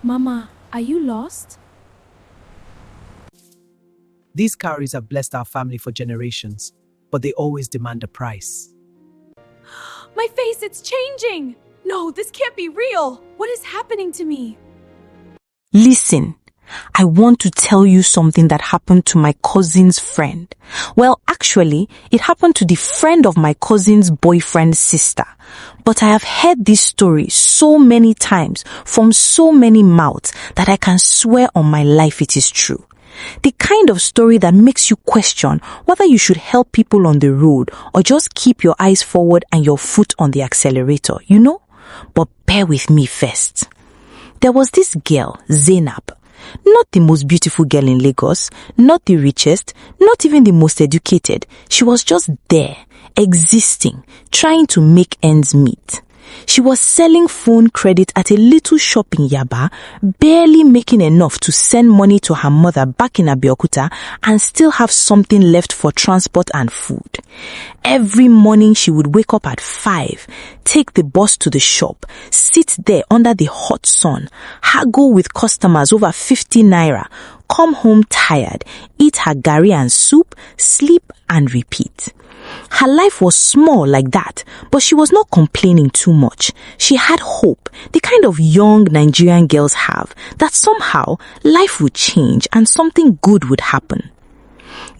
Mama, are you lost? These cowries have blessed our family for generations, but they always demand a price. My face, it's changing! No, this can't be real! What is happening to me? Listen, I want to tell you something that happened to my cousin's friend. Well, actually, it happened to the friend of my cousin's boyfriend's sister. But I have heard this story so many times from so many mouths that I can swear on my life it is true. The kind of story that makes you question whether you should help people on the road or just keep your eyes forward and your foot on the accelerator, you know? But bear with me first. There was this girl, Zainab. Not the most beautiful girl in Lagos, not the richest, not even the most educated. She was just there, existing, trying to make ends meet. She was selling phone credit at a little shop in Yaba, barely making enough to send money to her mother back in Abeokuta and still have something left for transport and food. Every morning she would wake up at 5, take the bus to the shop, sit there under the hot sun, haggle with customers over 50 naira, come home tired, eat her garri and soup, sleep and repeat. Her life was small like that, but she was not complaining too much. She had hope, the kind of young Nigerian girls have, that somehow life would change and something good would happen.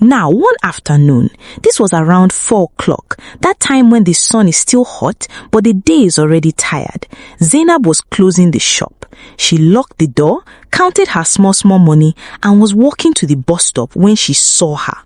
Now, one afternoon, this was around 4 o'clock, that time when the sun is still hot, but the day is already tired. Zainab was closing the shop. She locked the door, counted her small money, and was walking to the bus stop when she saw her.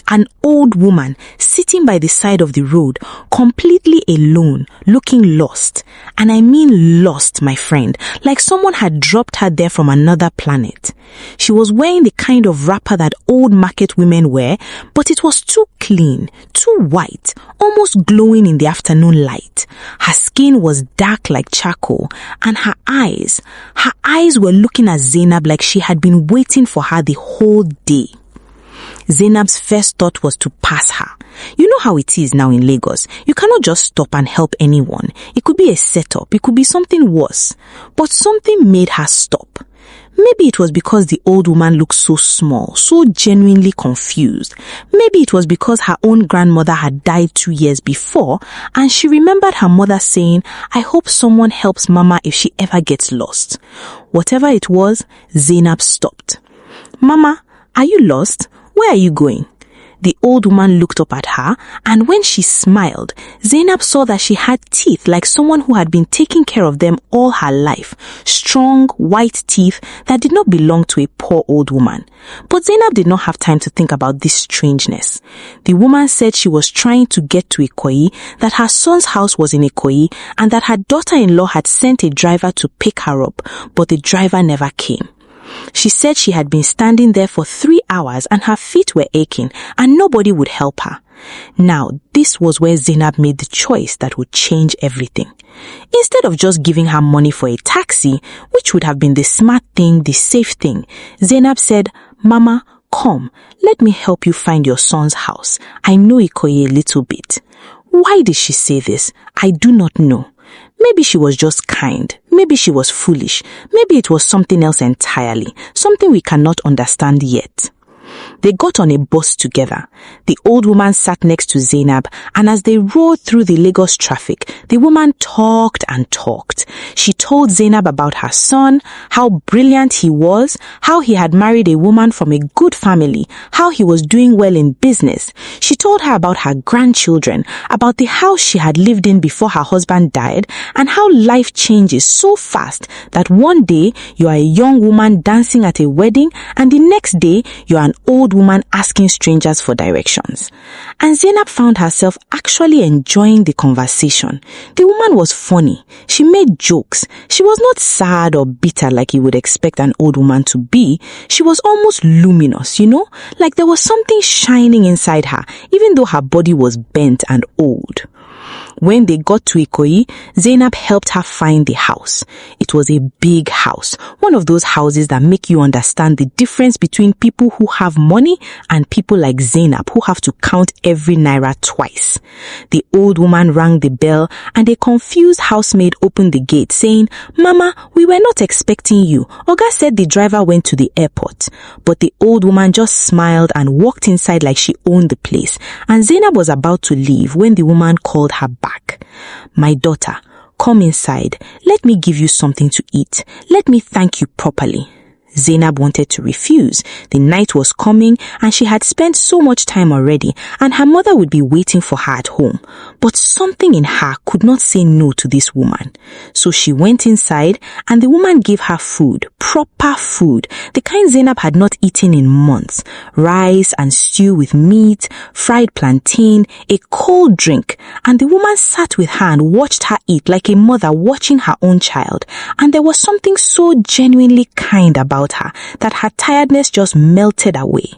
An old woman sitting by the side of the road, completely alone, looking lost. And I mean lost, my friend, like someone had dropped her there from another planet. She was wearing the kind of wrapper that old market women wear, but it was too clean, too white, almost glowing in the afternoon light. Her skin was dark like charcoal, and her eyes were looking at Zainab like she had been waiting for her the whole day. Zainab's first thought was to pass her. You know how it is now in Lagos. You cannot just stop and help anyone. It could be a setup. It could be something worse. But something made her stop. Maybe it was because the old woman looked so small, so genuinely confused. Maybe it was because her own grandmother had died 2 years before and she remembered her mother saying, "I hope someone helps Mama if she ever gets lost." Whatever it was, Zainab stopped. "Mama, are you lost? Where are you going?" The old woman looked up at her, and when she smiled, Zainab saw that she had teeth like someone who had been taking care of them all her life. Strong, white teeth that did not belong to a poor old woman. But Zainab did not have time to think about this strangeness. The woman said she was trying to get to Ikoyi, that her son's house was in Ikoyi, and that her daughter-in-law had sent a driver to pick her up, but the driver never came. She said she had been standing there for 3 hours and her feet were aching and nobody would help her. Now, this was where Zainab made the choice that would change everything. Instead of just giving her money for a taxi, which would have been the smart thing, the safe thing, Zainab said, "Mama, come, let me help you find your son's house. I know Ikoyi a little bit." Why did she say this? I do not know. Maybe she was just kind. Maybe she was foolish. Maybe it was something else entirely. Something we cannot understand yet. They got on a bus together. The old woman sat next to Zainab, and as they rode through the Lagos traffic, the woman talked and talked. She told Zainab about her son, how brilliant he was, how he had married a woman from a good family, how he was doing well in business. She told her about her grandchildren, about the house she had lived in before her husband died, and how life changes so fast that one day you are a young woman dancing at a wedding, and the next day you are an old woman asking strangers for directions. And Zainab found herself actually enjoying the conversation. The woman was funny. She made jokes. She was not sad or bitter like you would expect an old woman to be. She was almost luminous, you know, like there was something shining inside her, even though her body was bent and old. When they got to Ikoyi, Zainab helped her find the house. It was a big house, one of those houses that make you understand the difference between people who have money and people like Zainab who have to count every naira twice. The old woman rang the bell and a confused housemaid opened the gate saying, "Mama, we were not expecting you. Oga said the driver went to the airport." But the old woman just smiled and walked inside like she owned the place, and Zainab was about to leave when the woman called her back. "My daughter, come inside. Let me give you something to eat. Let me thank you properly." Zainab wanted to refuse. The night was coming and she had spent so much time already, and her mother would be waiting for her at home. But something in her could not say no to this woman. So she went inside and the woman gave her food, proper food, the kind Zainab had not eaten in months. Rice and stew with meat, fried plantain, a cold drink, and the woman sat with her and watched her eat like a mother watching her own child. And there was something so genuinely kind about her that her tiredness just melted away.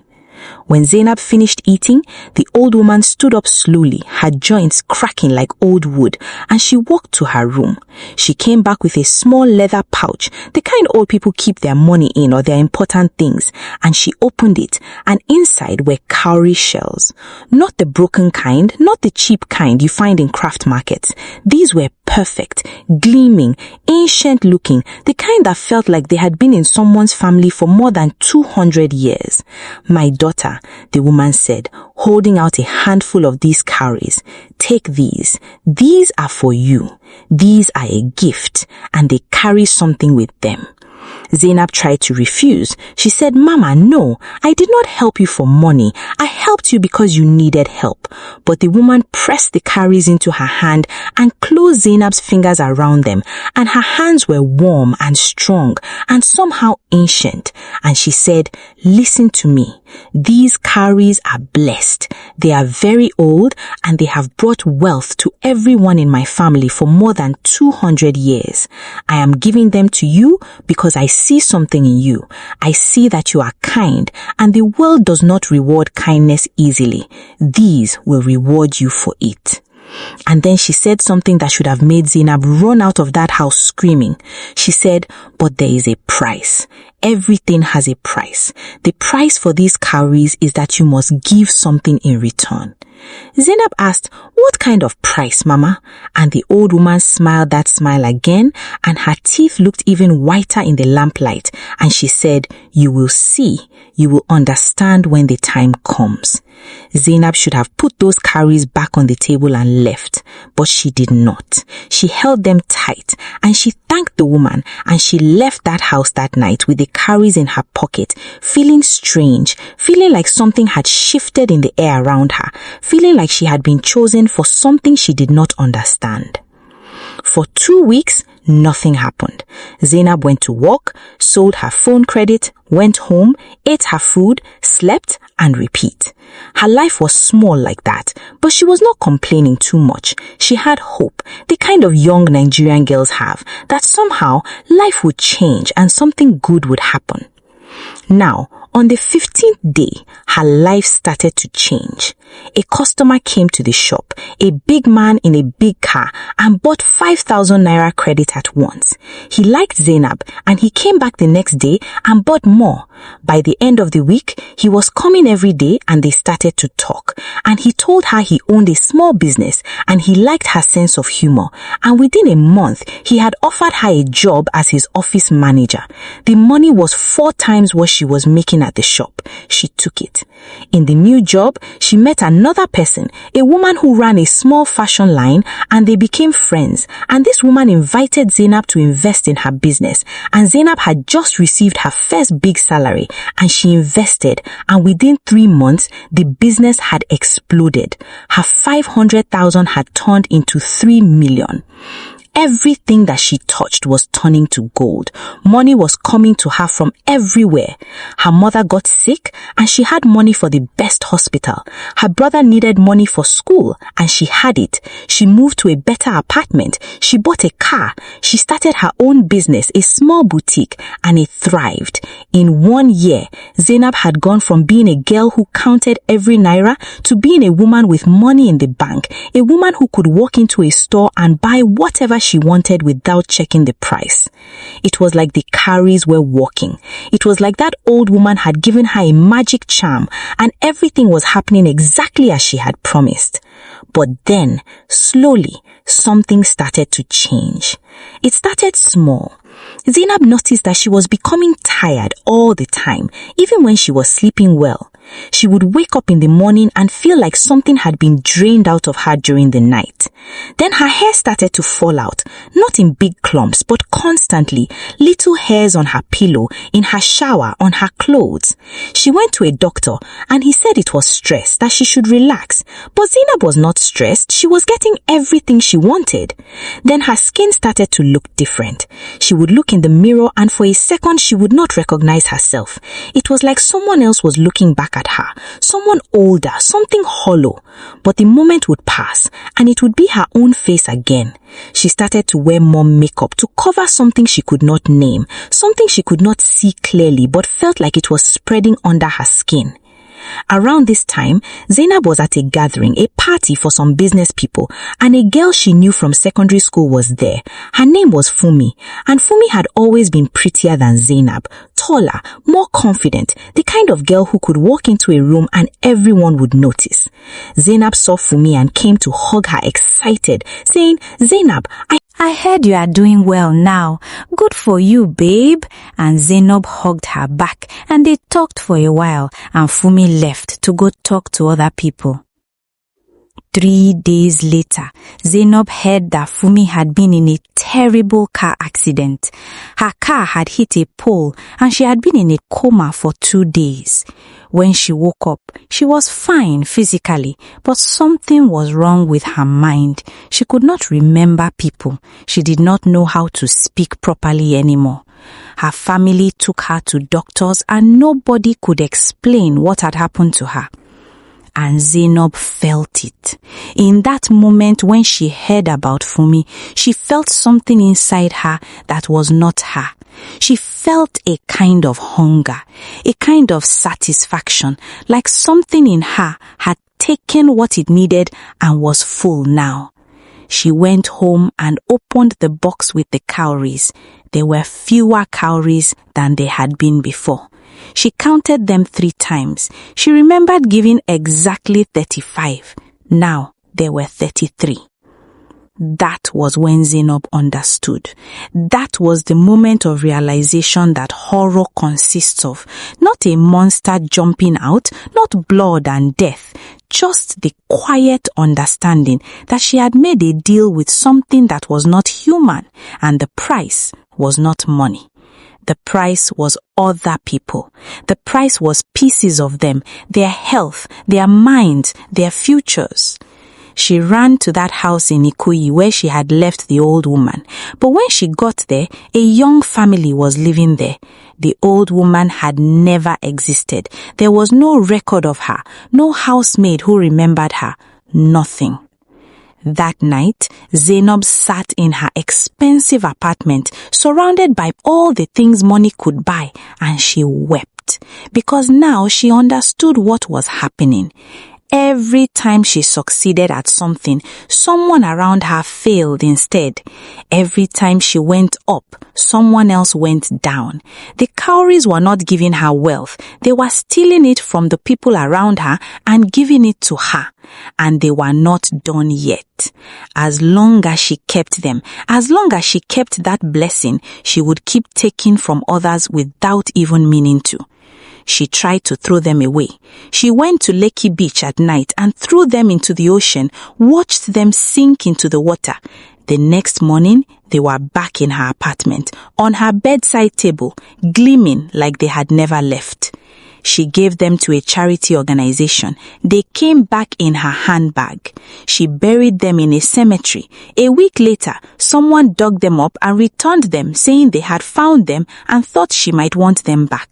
When Zainab finished eating, the old woman stood up slowly, her joints cracking like old wood, and she walked to her room. She came back with a small leather pouch, the kind old people keep their money in or their important things, and she opened it, and inside were cowrie shells. Not the broken kind, not the cheap kind you find in craft markets. These were perfect, gleaming, ancient looking, the kind that felt like they had been in someone's family for more than 200 years. "My daughter," the woman said, holding out a handful of these cowries, "take these. These are for you. These are a gift, and they carry something with them." Zainab tried to refuse. She said, "Mama, no, I did not help you for money. I helped you because you needed help." But the woman pressed the cowries into her hand and closed Zainab's fingers around them, and her hands were warm and strong and somehow ancient. And she said, "Listen to me. These cowries are blessed. They are very old and they have brought wealth to everyone in my family for more than 200 years. I am giving them to you because I see something in you. I see that you are kind, and the world does not reward kindness easily. These will reward you for it." And then she said something that should have made Zainab run out of that house screaming. She said, "But there is a price. Everything has a price. The price for these cowries is that you must give something in return." Zainab asked, "What kind of price, Mama?" And the old woman smiled that smile again, and her teeth looked even whiter in the lamplight, and she said, "You will see. You will understand when the time comes." Zainab should have put those cowries back on the table and left, but she did not. She held them tight, and she thanked the woman, and she left that house that night with the cowries in her pocket, feeling strange, feeling like something had shifted in the air around her, feeling like she had been chosen for something she did not understand. For 2 weeks, nothing happened. Zainab went to work, sold her phone credit, went home, ate her food, slept, and repeat. Her life was small like that, but she was not complaining too much. She had hope, the kind of young Nigerian girls have, that somehow life would change and something good would happen. Now, on the 15th day, her life started to change. A customer came to the shop, a big man in a big car, and bought 5,000 naira credit at once. He liked Zainab, and he came back the next day and bought more. By the end of the week, he was coming every day and they started to talk. And he told her he owned a small business and he liked her sense of humor. And within a month, he had offered her a job as his office manager. The money was 4 times what she was making at the shop. She took it. In the new job, she met another person, a woman who ran a small fashion line, and they became friends. And this woman invited Zainab to invest in her business. And Zainab had just received her first big salary, and she invested. And within 3 months, the business had exploded. Her 500,000 had turned into 3 million. Everything that she touched was turning to gold. Money was coming to her from everywhere. Her mother got sick and she had money for the best hospital. Her brother needed money for school and she had it. She moved to a better apartment. She bought a car. She started her own business, a small boutique, and it thrived. In 1 year, Zainab had gone from being a girl who counted every naira to being a woman with money in the bank, a woman who could walk into a store and buy whatever she wanted without checking the price. It was like the Cowries were walking. It was like that old woman had given her a magic charm and everything was happening exactly as she had promised. But then, slowly, something started to change. It started small. Zainab noticed that she was becoming tired all the time, even when she was sleeping well. She would wake up in the morning and feel like something had been drained out of her during the night. Then her hair started to fall out, not in big clumps, but constantly, little hairs on her pillow, in her shower, on her clothes. She went to a doctor and he said it was stress, that she should relax. But Zainab was not stressed. She was getting everything she wanted. Then her skin started to look different. She would look in the mirror and for a second she would not recognize herself. It was like someone else was looking back at her, someone older, something hollow. But the moment would pass and it would be her own face again. She started to wear more makeup to cover something she could not name, something she could not see clearly but felt like it was spreading under her skin. Around this time, Zainab was at a gathering, a party for some business people, and a girl she knew from secondary school was there. Her name was Fumi, and Fumi had always been prettier than Zainab, taller, more confident, the kind of girl who could walk into a room and everyone would notice. Zainab saw Fumi and came to hug her excited, saying, "Zainab, I heard you are doing well now. Good for you, babe." And Zainab hugged her back and they talked for a while and Fumi left to go talk to other people. 3 days later, Zainab heard that Fumi had been in a terrible car accident. Her car had hit a pole and she had been in a coma for 2 days. When she woke up, she was fine physically, but something was wrong with her mind. She could not remember people. She did not know how to speak properly anymore. Her family took her to doctors and nobody could explain what had happened to her. And Zainab felt it. In that moment when she heard about Fumi, she felt something inside her that was not her. She felt a kind of hunger, a kind of satisfaction, like something in her had taken what it needed and was full now. She went home and opened the box with the cowries. There were fewer cowries than there had been before. She counted them 3 times. She remembered giving exactly 35. Now there were 33. That was when Zainab understood. That was the moment of realization that horror consists of. Not a monster jumping out, not blood and death, just the quiet understanding that she had made a deal with something that was not human, and the price was not money. The price was other people. The price was pieces of them, their health, their minds, their futures. She ran to that house in Ikoyi where she had left the old woman. But when she got there, a young family was living there. The old woman had never existed. There was no record of her, no housemaid who remembered her, nothing. That night, Zainab sat in her expensive apartment, surrounded by all the things money could buy, and she wept, because now she understood what was happening. Every time she succeeded at something, someone around her failed instead. Every time she went up, someone else went down. The cowries were not giving her wealth. They were stealing it from the people around her and giving it to her. And they were not done yet. As long as she kept them, as long as she kept that blessing, she would keep taking from others without even meaning to. She tried to throw them away. She went to Lekki Beach at night and threw them into the ocean, watched them sink into the water. The next morning, they were back in her apartment, on her bedside table, gleaming like they had never left. She gave them to a charity organization. They came back in her handbag. She buried them in a cemetery. A week later, someone dug them up and returned them, saying they had found them and thought she might want them back.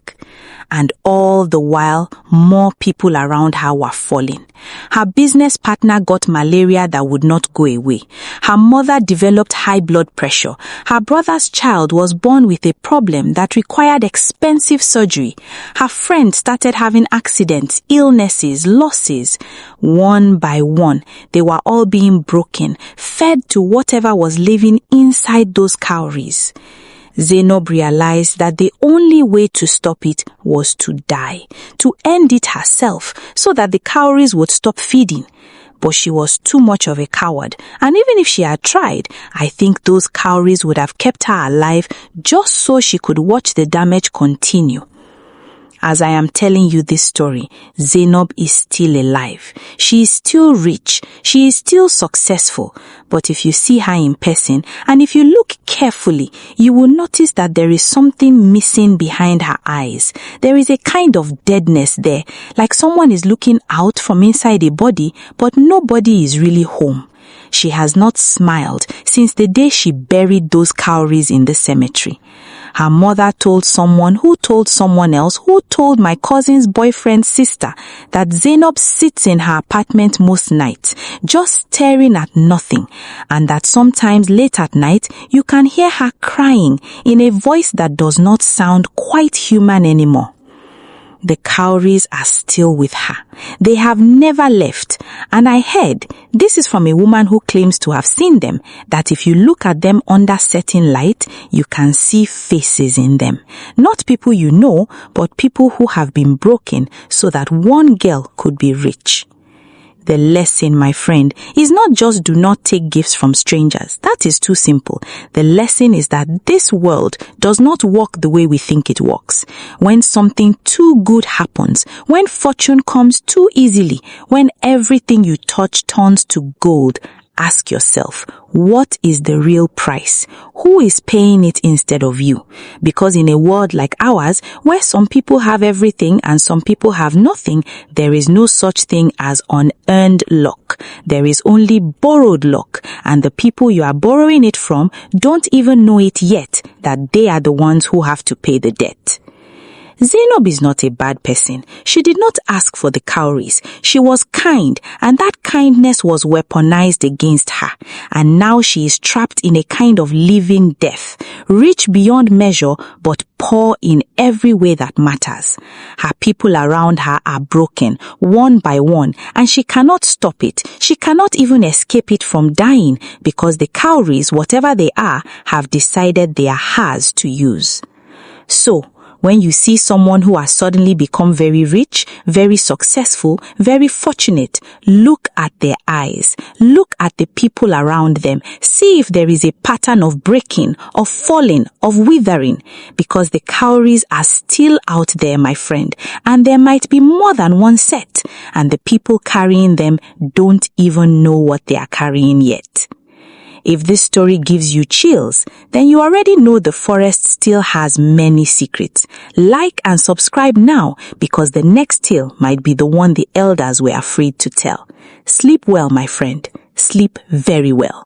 And all the while, more people around her were falling. Her business partner got malaria that would not go away. Her mother developed high blood pressure. Her brother's child was born with a problem that required expensive surgery. Her friend started having accidents, illnesses, losses. One by one, they were all being broken, fed to whatever was living inside those cowries. Zainab realized that the only way to stop it was to die, to end it herself, so that the cowries would stop feeding. But she was too much of a coward, and even if she had tried, I think those cowries would have kept her alive just so she could watch the damage continue. As I am telling you this story, Zainab is still alive. She is still rich. She is still successful. But if you see her in person, and if you look carefully, you will notice that there is something missing behind her eyes. There is a kind of deadness there, like someone is looking out from inside a body, but nobody is really home. She has not smiled since the day she buried those cowries in the cemetery. Her mother told someone who told someone else who told my cousin's boyfriend's sister that Zainab sits in her apartment most nights, just staring at nothing, and that sometimes late at night you can hear her crying in a voice that does not sound quite human anymore. The cowries are still with her. They have never left. And I heard, this is from a woman who claims to have seen them, that if you look at them under certain light, you can see faces in them. Not people you know, but people who have been broken so that one girl could be rich. The lesson, my friend, is not just do not take gifts from strangers. That is too simple. The lesson is that this world does not work the way we think it works. When something too good happens, when fortune comes too easily, when everything you touch turns to gold, ask yourself, what is the real price? Who is paying it instead of you? Because in a world like ours, where some people have everything and some people have nothing, there is no such thing as unearned luck. There is only borrowed luck, and the people you are borrowing it from don't even know it yet that they are the ones who have to pay the debt. Zainab is not a bad person. She did not ask for the cowries. She was kind, and that kindness was weaponized against her. And now she is trapped in a kind of living death, rich beyond measure, but poor in every way that matters. Her people around her are broken, one by one, and she cannot stop it. She cannot even escape it from dying, because the cowries, whatever they are, have decided they are hers to use. So, when you see someone who has suddenly become very rich, very successful, very fortunate, look at their eyes. Look at the people around them. See if there is a pattern of breaking, of falling, of withering. Because the cowries are still out there, my friend. And there might be more than one set. And the people carrying them don't even know what they are carrying yet. If this story gives you chills, then you already know the forest still has many secrets. Like and subscribe now, because the next tale might be the one the elders were afraid to tell. Sleep well, my friend. Sleep very well.